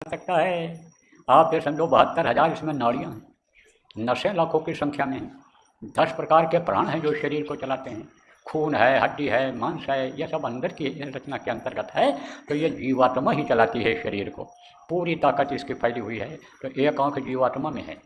सकता है। आप ये समझो 72,000 इसमें नाड़ियाँ हैं, नसें लाखों की संख्या में हैं, 10 प्रकार के प्राण हैं जो शरीर को चलाते हैं, खून है, हड्डी है, मांस है, ये सब अंदर की रचना के अंतर्गत है। तो ये जीवात्मा ही चलाती है शरीर को, पूरी ताकत इसकी फैली हुई है। तो एक आँख जीवात्मा में है,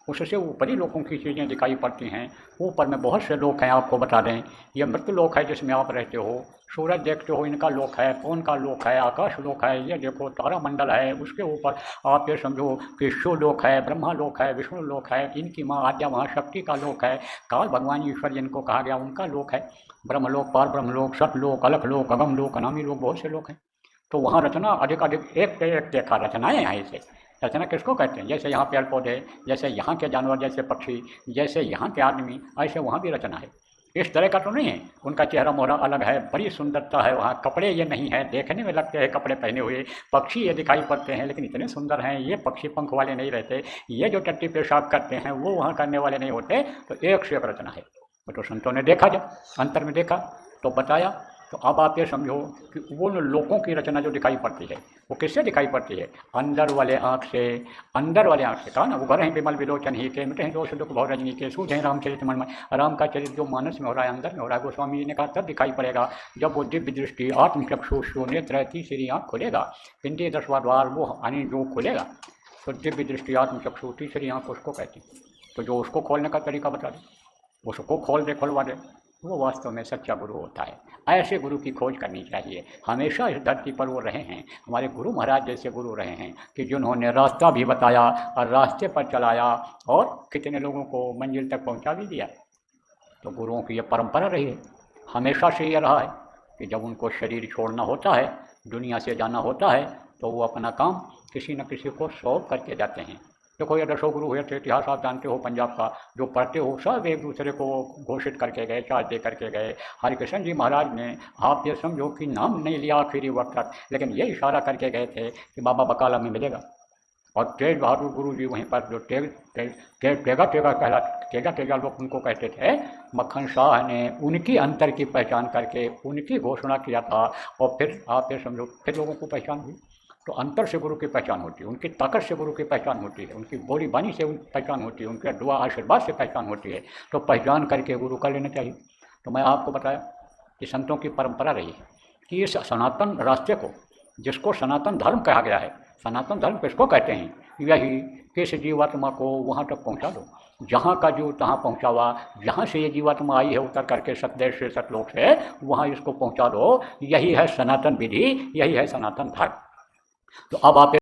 उससे ऊपरी लोगों की चीज़ें दिखाई पड़ती हैं। ऊपर में बहुत से लोक हैं, आपको बता दें, ये मृत लोक है जिसमें आप रहते हो, सूरज देखते हो इनका लोक है, पवन का लोक है, आकाश लोक है, ये देखो तारा मंडल है, उसके ऊपर आप ये समझो कि शिव लोक है, ब्रह्मा लोक है, विष्णु लोक है, इनकी माँ आद्या महाशक्ति का लोक है, काल भगवान ईश्वर जिनको कहा गया उनका लोक है, ब्रह्मलोक, पार ब्रह्मलोक, सतलोक, अलख लोक, अगम लोक, अनामी लोक, बहुत से लोक हैं। तो वहाँ रचना अधिक अधिक एक पे एक देखा रचनाएँ हैं ऐसे। रचना किसको कहते हैं? जैसे यहाँ पेड़ पौधे, जैसे यहाँ के जानवर, जैसे पक्षी, जैसे यहाँ के आदमी, ऐसे वहाँ भी रचना है। इस तरह का तो नहीं है, उनका चेहरा मोहरा अलग है, बड़ी सुंदरता है वहाँ, कपड़े ये नहीं है, देखने में लगते हैं कपड़े पहने हुए, पक्षी ये दिखाई पड़ते हैं लेकिन इतने सुंदर हैं, ये पक्षी पंख वाले नहीं रहते, ये जो टट्टी पेशाब करते हैं वो वहाँ करने वाले नहीं होते। तो एक से एक रचना है। तो संतों ने देखा, जब अंतर में देखा तो बताया। तो अब आप ये समझो कि वो लोगों की रचना जो दिखाई पड़ती है वो किससे दिखाई पड़ती है? अंदर वाले आँख से। अंदर वाले आँख से कहा ना, वो घर हैं विमल विलोचन ही के, मिटे हैं दोष दुख भव रजनी के, सूझ हैं रामचरित मन में। राम का चरित्र जो मानस में हो रहा है, अंदर में हो रहा है, गोस्वामी जी ने कहा तब दिखाई पड़ेगा जब वो दिव्य दृष्टि आत्मचक्षु नेत्र तीसरी आँख खुलेगा, पिंडी 10वां द्वार वो यानी जो खुलेगा। तो दिव्य दृष्टि आत्मचक्षु तीसरी आँख उसको कहती है। तो जो उसको खोलने का तरीका बता दे, उसको खोल दे, खुलवा दे, वो वास्तव में सच्चा गुरु होता है। ऐसे गुरु की खोज करनी चाहिए। हमेशा इस धरती पर वो रहे हैं, हमारे गुरु महाराज जैसे गुरु रहे हैं कि जिन्होंने रास्ता भी बताया और रास्ते पर चलाया और कितने लोगों को मंजिल तक पहुंचा भी दिया। तो गुरुओं की ये परंपरा रही है, हमेशा से ये रहा है कि जब उनको शरीर छोड़ना होता है, दुनिया से जाना होता है, तो वो अपना काम किसी न किसी को सौंप करके जाते हैं। देखो ये 10 गुरु हुए थे, इतिहास आप जानते हो पंजाब का, जो पढ़ते हो सब एक दूसरे को घोषित करके गए, चार्ज दे करके गए। हरिकृष्ण जी महाराज ने, आप ये समझो कि नाम नहीं लिया आखिरी वक्त तक, लेकिन ये इशारा करके गए थे कि बाबा बकाला में मिलेगा। और तेज बहादुर गुरु जी वहीं पर जो तेगा कहला, तेगा लोग उनको कहते थे, मक्खन शाह ने उनकी अंतर की पहचान करके उनकी घोषणा किया था। और फिर आप ये समझो फिर लोगों को पहचान हुई। तो अंतर से गुरु की पहचान होती है, उनकी ताकत से गुरु की पहचान होती है, उनकी बोली बानी से पहचान होती है, उनके दुआ आशीर्वाद से पहचान होती है। तो पहचान करके गुरु कर लेना चाहिए। तो मैं आपको बताया कि संतों की परंपरा रही है कि इस सनातन रास्ते को, जिसको सनातन धर्म कहा गया है, सनातन धर्म किसको कहते हैं? यही कि इस जीवात्मा को वहाँ तक पहुँचा दो जहाँ का जीव तहाँ पहुँचा हुआ, जहाँ से ये जीवात्मा आई है उतर करके सतदेश से सतलोक से, वहाँ इसको पहुँचा दो। यही है सनातन विधि, यही है सनातन धर्म। तो अब आप